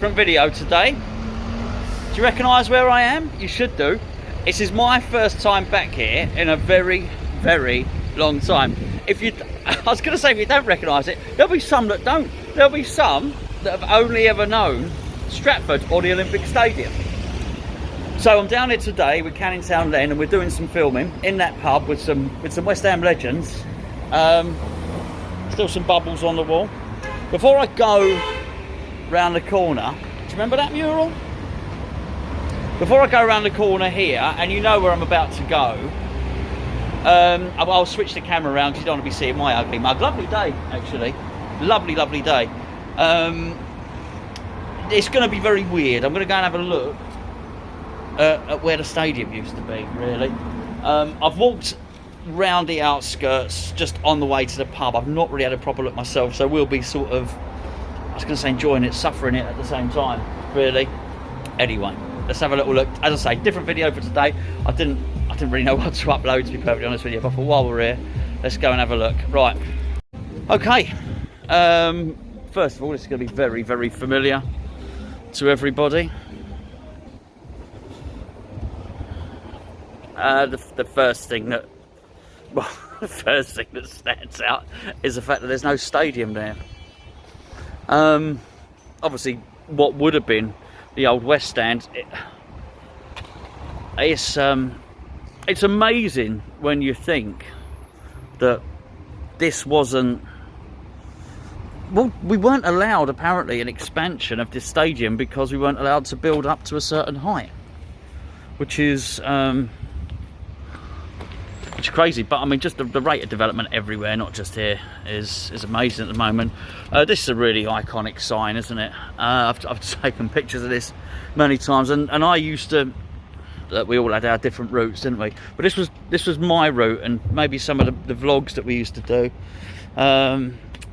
Different video today. Do you recognise where I am? You should do. This is my first time back here in a very, very long time. I was going to say if you don't recognise it, there'll be some that don't. There'll be some that have only ever known Stratford or the Olympic Stadium. So I'm down here today with Canning Town Len, and we're doing some filming in that pub with some West Ham legends. Still some bubbles on the wall. Before I go round the corner, do you remember that mural? Before I go around the corner here, and you know where I'm about to go, I'll switch the camera around because you don't want to be seeing my ugly mug. Lovely day, actually. Lovely, lovely day. It's going to be very weird. I'm going to go and have a look at where the stadium used to be, really. I've walked round the outskirts just on the way to the pub. I've not really had a proper look myself, so we'll be sort of, I was going to say enjoying it, suffering it at the same time, really. Anyway, let's have a little look. As I say, different video for today. I didn't really know what to upload, to be perfectly honest with you, but I thought while we're here, let's go and have a look. Right, okay. First of all, it's going to be very, very familiar to everybody. The first thing that stands out is the fact that there's no stadium there. Obviously, what would have been the old West Stand. It's amazing when you think that this wasn't. Well, we weren't allowed apparently an expansion of this stadium because we weren't allowed to build up to a certain height, which is crazy. But I mean, just the rate of development everywhere, not just here, is amazing at the moment. This is a really iconic sign, isn't it? I've taken pictures of this many times, and I used to. We all had our different routes, didn't we? But this was my route, and maybe some of the vlogs that we used to do.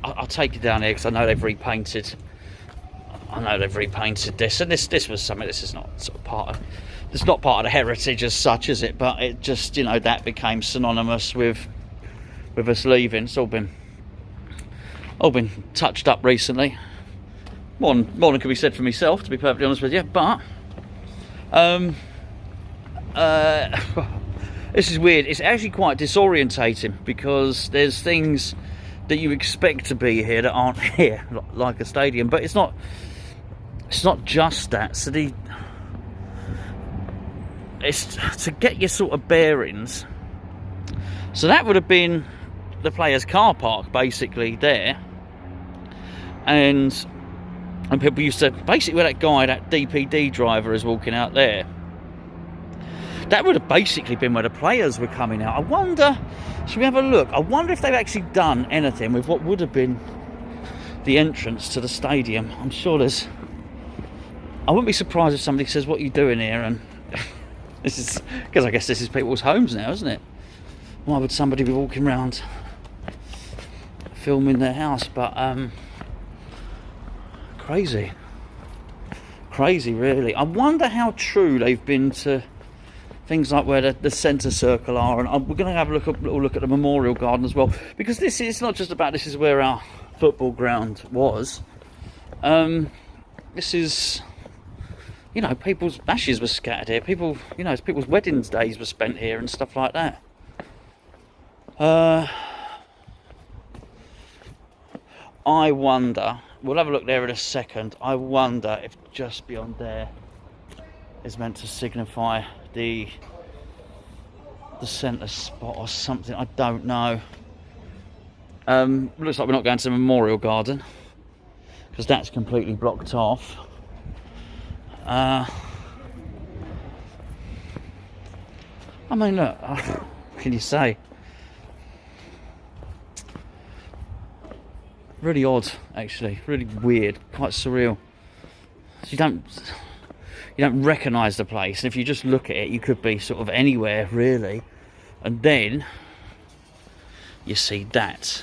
I'll take you down here because I know they've repainted. This, and this was something. This is not sort of part of. It's not part of the heritage as such, is it? But it just, you know, that became synonymous with us leaving. It's all been touched up recently. More than can be said for myself, to be perfectly honest with you. But this is weird. It's actually quite disorientating because there's things that you expect to be here that aren't here, like a stadium. But it's not just that. So it's to get your sort of bearings. So that would have been the players' car park, basically, there. And people used to, basically where that guy, that DPD driver is walking out there, that would have basically been where the players were coming out. I wonder, should we have a look? I wonder if they've actually done anything with what would have been the entrance to the stadium. I'm sure there's, I wouldn't be surprised if somebody says, what are you doing here? And this is, because I guess this is people's homes now, isn't it? Why would somebody be walking around filming their house? But crazy really. I wonder how true they've been to things like where the centre circle are, and we're going to have a little look at the memorial garden as well, because this is not just about this is where our football ground was. This is, you know, people's ashes were scattered here. People, you know, people's weddings days were spent here and stuff like that. I wonder, we'll have a look there in a second. I wonder if just beyond there is meant to signify the centre spot or something. I don't know. Looks like we're not going to the memorial garden because that's completely blocked off. I mean, look, what can you say? Really odd, actually. Really weird, quite surreal. You don't recognise the place, and if you just look at it, you could be sort of anywhere really, and then you see that,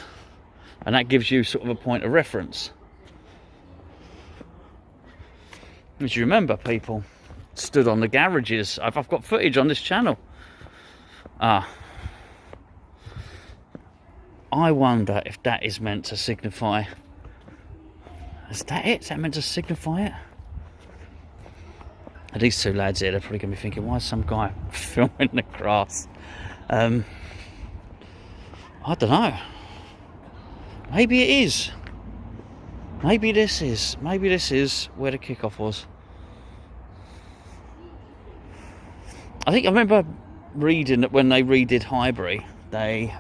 and that gives you sort of a point of reference. As you remember, people stood on the garages. I've got footage on this channel. I wonder if that is meant to signify. Is that it? Is that meant to signify it? And these two lads here, they're probably going to be thinking, why is some guy filming the grass? I don't know. Maybe it is. Maybe this is where the kickoff was. I think I remember reading that when they redid Highbury, they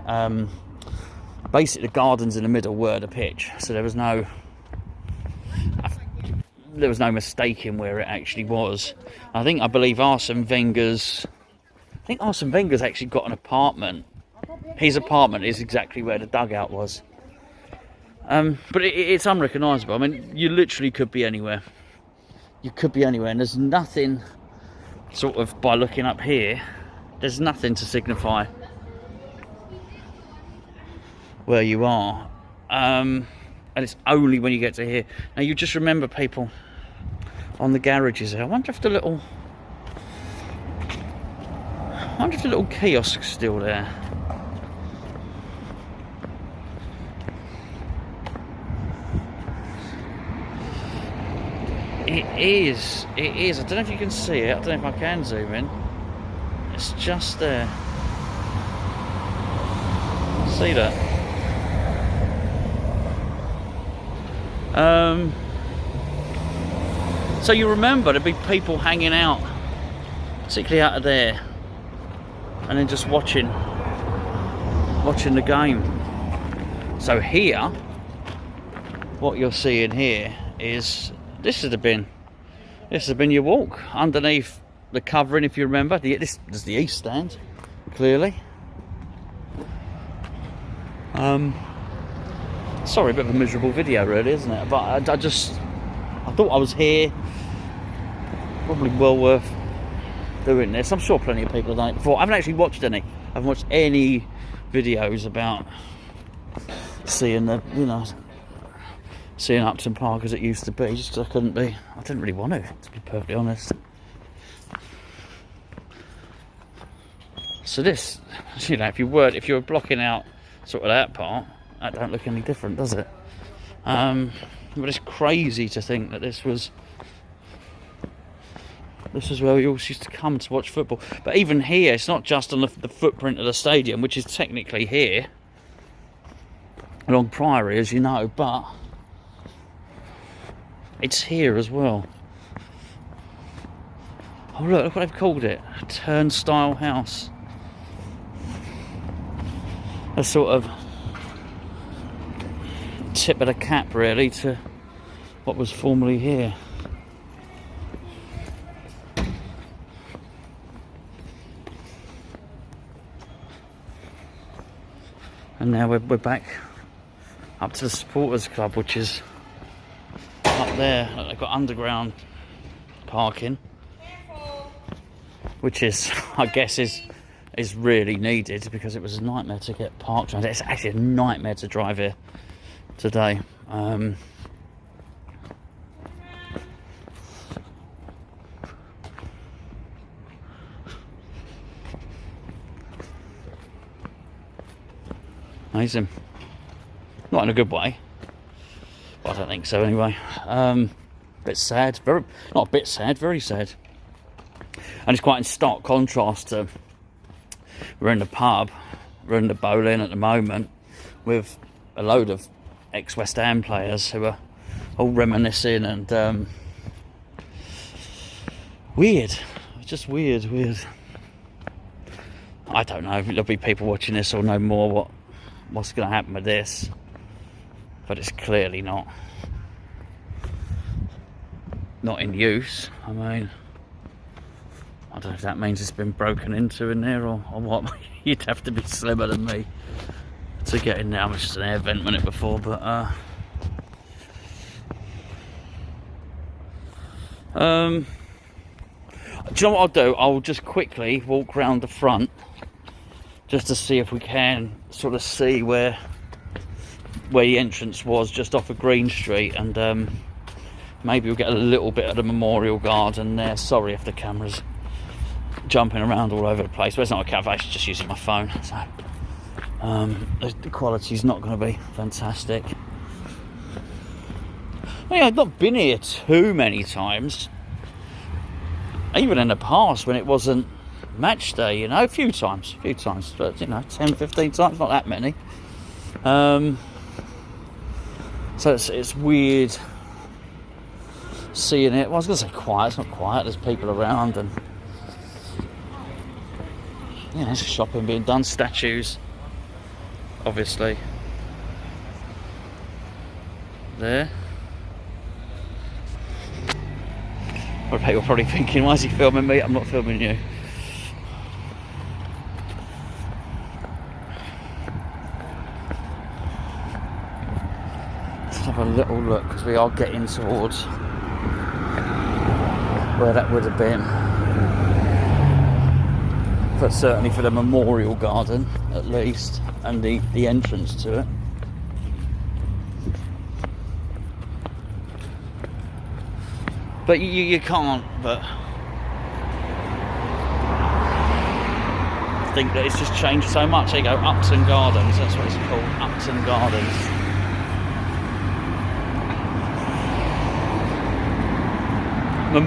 basically the gardens in the middle were the pitch, so there was no mistaking where it actually was. I believe Arsene Wenger's actually got an apartment. His apartment is exactly where the dugout was. But it's unrecognisable. I mean, you literally could be anywhere. You could be anywhere, and there's nothing, sort of, by looking up here, there's nothing to signify where you are. And it's only when you get to here. Now, you just remember people on the garages there. I wonder if the little kiosk's still there. It is. I don't know if you can see it. I don't know if I can zoom in. It's just there. See that? So you remember there'd be people hanging out, particularly out of there, and then just watching the game. So here, what you're seeing here is this would have been your walk underneath the covering, if you remember. This is the east stand, clearly. Sorry, a bit of a miserable video, really, isn't it? But I thought I was here. Probably well worth doing this. I'm sure plenty of people have done it before. I haven't actually watched any. I haven't watched any videos about seeing Upton Park as it used to be, just because I didn't really want to be perfectly honest. So this, if you were blocking out sort of that part, that don't look any different, does it? But it's crazy to think that this was where we all used to come to watch football. But even here, it's not just on the footprint of the stadium, which is technically here, along Priory, as you know, but it's here as well. Oh look what they've called it, a turnstile house. A sort of tip of the cap, really, to what was formerly here. And now we're back up to the supporters club, which is up there. They've got underground parking, which is, I guess, is really needed, because it was a nightmare to get parked around. It's actually a nightmare to drive here today. Amazing. Not in a good way. Well, I don't think so anyway. Bit sad. Not a bit sad, very sad. And it's quite in stark contrast to, we're in the pub, we're in the Boleyn at the moment, with a load of ex-West Ham players who are all reminiscing and weird. Just weird. I don't know, there'll be people watching this who'll know more what's going to happen with this, but it's clearly not in use. I mean, I don't know if that means it's been broken into in there or what. You'd have to be slimmer than me to get in there. It was just an air vent on it before, but do you know what I'll do? I'll just quickly walk round the front just to see if we can sort of see where the entrance was, just off of Green Street, and maybe we'll get a little bit of the Memorial Garden there. Sorry if the camera's jumping around all over the place, but it's not a camera, I'm just using my phone, so the quality's not going to be fantastic. Well, yeah, I've not been here too many times. even in the past when it wasn't match day, you know, a few times, but you know, 10, 15 times, not that many. So it's weird seeing it. Well, I was going to say quiet, it's not quiet, there's people around, and yeah, there's shopping being done, statues, obviously, there. Well, people are probably thinking, why is he filming me? I'm not filming you. Let's have a little look, because we are getting towards where that would have been. But certainly for the memorial garden, at least, and the entrance to it. But you can't but think that it's just changed so much. There you go, Upton Gardens, that's what it's called, Upton Gardens.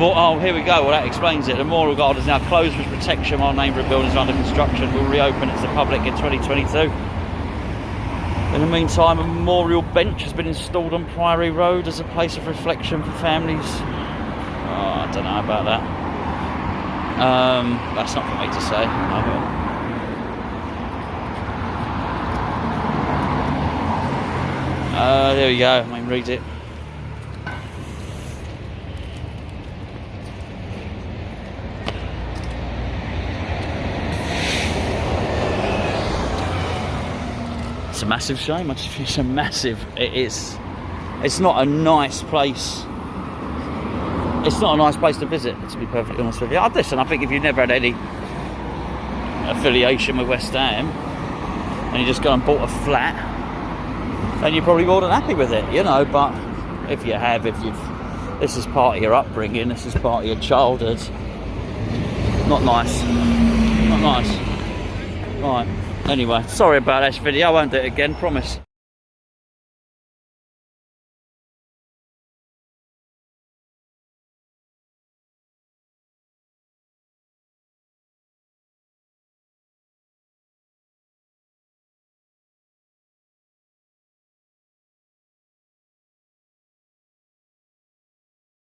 Oh, here we go, well that explains it. The Memorial Garden is now closed for protection while neighbouring buildings are under construction. Will reopen to the public in 2022. In the meantime, a memorial bench has been installed on Priory Road as a place of reflection for families. Oh, I don't know about that. That's not for me to say. There we go, I mean, read it. It's a massive shame. I just feel so massive. It's not a nice place. It's not a nice place to visit, to be perfectly honest with you. Listen, I think if you've never had any affiliation with West Ham and you just go and bought a flat, then you're probably more than happy with it, you know. But if you have, this is part of your upbringing, this is part of your childhood. Not nice. Not nice. Right. Anyway, sorry about this video. I won't do it again, promise.